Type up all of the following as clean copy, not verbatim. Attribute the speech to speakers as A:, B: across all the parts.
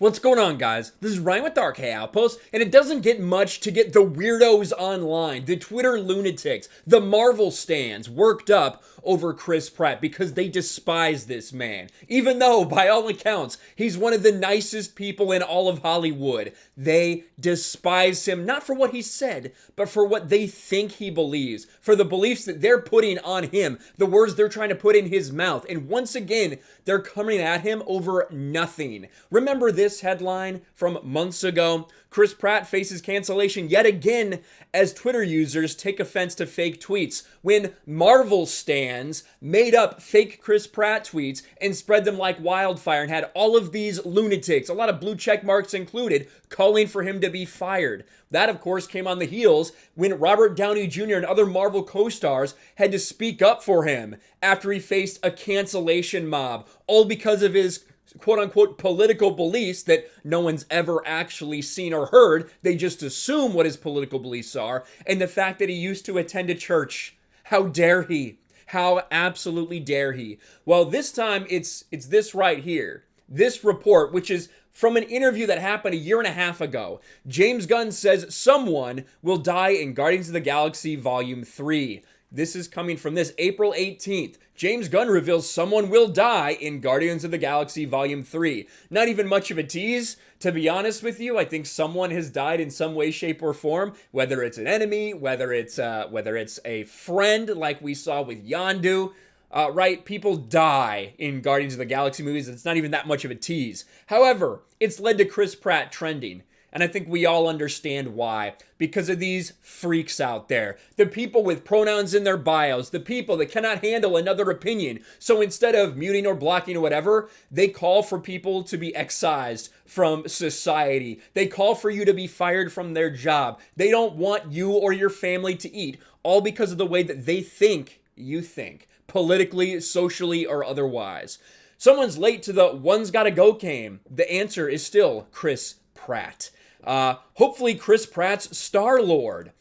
A: What's going on, guys? This is Ryan with RK Outpost, and it doesn't get much to get the weirdos online, the Twitter lunatics, the Marvel stans worked up over Chris Pratt because they despise this man. Even though, by all accounts, he's one of the nicest people in all of Hollywood. They despise him, not for what he said, but for what they think he believes, for the beliefs that they're putting on him, the words they're trying to put in his mouth. And once again, they're coming at him over nothing. Remember this headline from months ago? Chris Pratt faces cancellation yet again as Twitter users take offense to fake tweets when Marvel stans made up fake Chris Pratt tweets and spread them like wildfire and had all of these lunatics, a lot of blue check marks included, calling for him to be fired. That, of course, came on the heels when Robert Downey Jr. and other Marvel co-stars had to speak up for him after he faced a cancellation mob, all because of his quote-unquote political beliefs that no one's ever actually seen or heard. They just assume what his political beliefs are, and the fact that he used to attend a church. How dare he? How absolutely dare he? Well, this time it's this right here. This report, which is from an interview that happened a year and a half ago. James Gunn says someone will die in Guardians of the Galaxy Volume 3. This is coming from this April 18th. James Gunn reveals someone will die in Guardians of the Galaxy Volume 3. Not even much of a tease, to be honest with you. I think someone has died in some way, shape, or form. Whether it's an enemy, whether it's a friend, like we saw with Yondu. Right? People die in Guardians of the Galaxy movies. It's not even that much of a tease. However, it's led to Chris Pratt trending. And I think we all understand why. Because of these freaks out there. The people with pronouns in their bios. The people that cannot handle another opinion. So instead of muting or blocking or whatever, they call for people to be excised from society. They call for you to be fired from their job. They don't want you or your family to eat. All because of the way that they think you think. Politically, socially, or otherwise. Someone's late to the one's gotta go game. The answer is still Chris Pratt. Hopefully Chris Pratt's Star-Lord.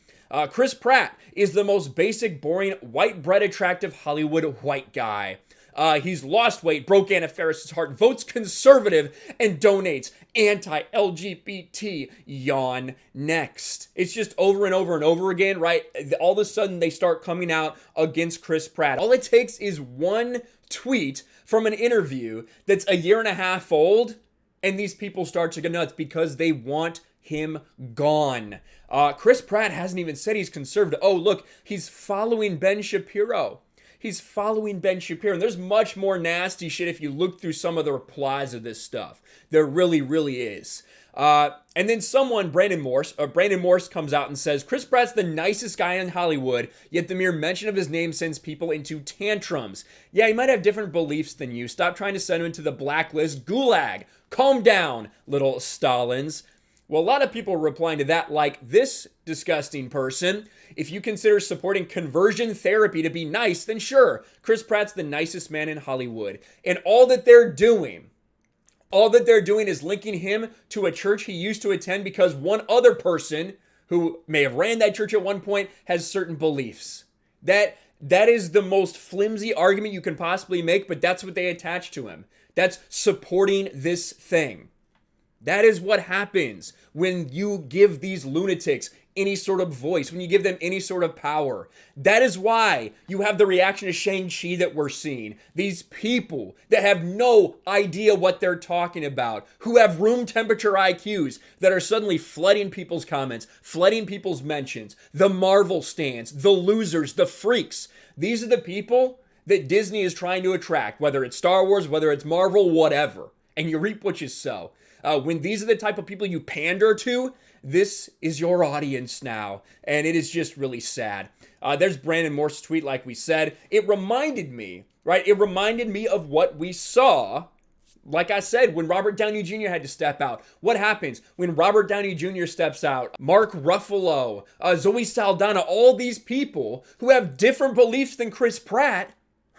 A: Chris Pratt is the most basic, boring, white bread attractive Hollywood white guy. He's lost weight, broke Anna Faris's heart, votes conservative, and donates anti-LGBT. Yawn next. It's just over and over and over again, right? All of a sudden, they start coming out against Chris Pratt. All it takes is one tweet from an interview that's a year and a half old, and these people start to go nuts because they want him gone. Chris Pratt hasn't even said he's conservative. Oh, look, he's following Ben Shapiro. He's following Ben Shapiro. And there's much more nasty shit if you look through some of the replies of this stuff. There really, really is. And then someone, Brandon Morse comes out and says, Chris Pratt's the nicest guy in Hollywood, yet the mere mention of his name sends people into tantrums. Yeah, he might have different beliefs than you. Stop trying to send him into the blacklist gulag. Calm down, little Stalins. Well, a lot of people are replying to that like this disgusting person. If you consider supporting conversion therapy to be nice, then sure, Chris Pratt's the nicest man in Hollywood. And all that they're doing is linking him to a church he used to attend because one other person who may have ran that church at one point has certain beliefs. That is the most flimsy argument you can possibly make, but that's what they attach to him. That's supporting this thing. That is what happens when you give these lunatics any sort of voice, when you give them any sort of power. That is why you have the reaction to Shang-Chi that we're seeing. These people that have no idea what they're talking about, who have room temperature IQs that are suddenly flooding people's comments, flooding people's mentions, the Marvel stans, the losers, the freaks. These are the people that Disney is trying to attract, whether it's Star Wars, whether it's Marvel, whatever. And you reap what you sow. When these are the type of people you pander to, this is your audience now. And it is just really sad. There's Brandon Morse's tweet, like we said. It reminded me, right? It reminded me of what we saw, like I said, when Robert Downey Jr. had to step out. What happens when Robert Downey Jr. steps out? Mark Ruffalo, Zoe Saldana, all these people who have different beliefs than Chris Pratt,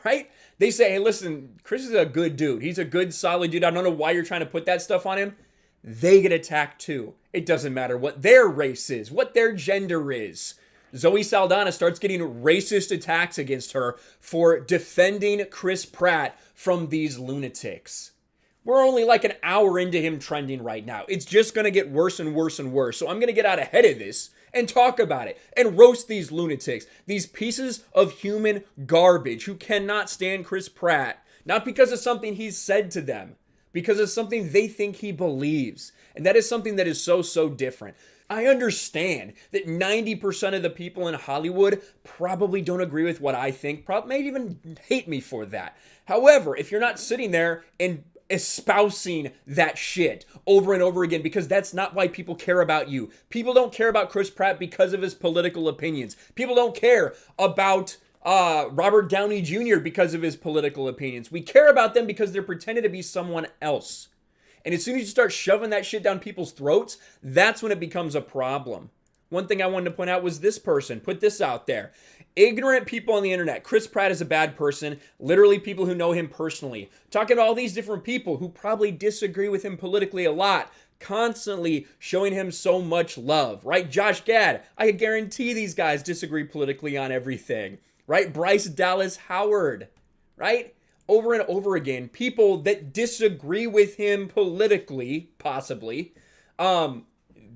A: right? They say, hey, listen, Chris is a good dude. He's a good, solid dude. I don't know why you're trying to put that stuff on him. They get attacked too. It doesn't matter what their race is, what their gender is. Zoe Saldana starts getting racist attacks against her for defending Chris Pratt from these lunatics. We're only like an hour into him trending right now. It's just going to get worse and worse and worse. So I'm going to get out ahead of this and talk about it and roast these lunatics, these pieces of human garbage who cannot stand Chris Pratt, not because of something he's said to them, because of something they think he believes. And that is something that is so, so different. I understand that 90% of the people in Hollywood probably don't agree with what I think, probably may even hate me for that. However, if you're not sitting there and espousing that shit over and over again, because that's not why people care about you. People don't care about Chris Pratt because of his political opinions. People don't care about Robert Downey Jr. because of his political opinions. We care about them because they're pretending to be someone else. And as soon as you start shoving that shit down people's throats, that's when it becomes a problem. One thing I wanted to point out was this person put this out there. Ignorant people on the internet. Chris Pratt is a bad person. Literally people who know him personally. Talking about all these different people who probably disagree with him politically a lot. Constantly showing him so much love. Right? Josh Gad. I guarantee these guys disagree politically on everything. Right? Bryce Dallas Howard. Right? Over and over again. People that disagree with him politically, possibly.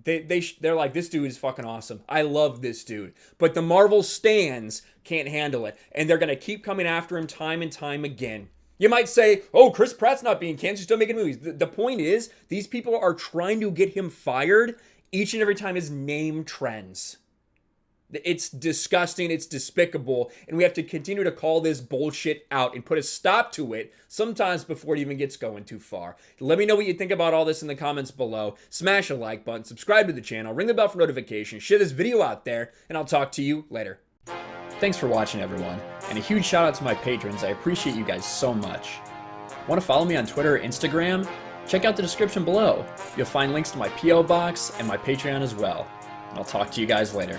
A: They're like, this dude is fucking awesome. I love this dude. But the Marvel stans can't handle it. And they're going to keep coming after him time and time again. You might say, oh, Chris Pratt's not being canceled. He's still making movies. The point is, these people are trying to get him fired each and every time his name trends. It's disgusting. It's despicable. And we have to continue to call this bullshit out and put a stop to it sometimes before it even gets going too far. Let me know what you think about all this in the comments below. Smash a like button, subscribe to the channel, ring the bell for notifications, share this video out there, and I'll talk to you later. Thanks for watching, everyone. And a huge shout out to my patrons. I appreciate you guys so much. Want to follow me on Twitter or Instagram? Check out the description below. You'll find links to my P.O. box and my Patreon as well. And I'll talk to you guys later.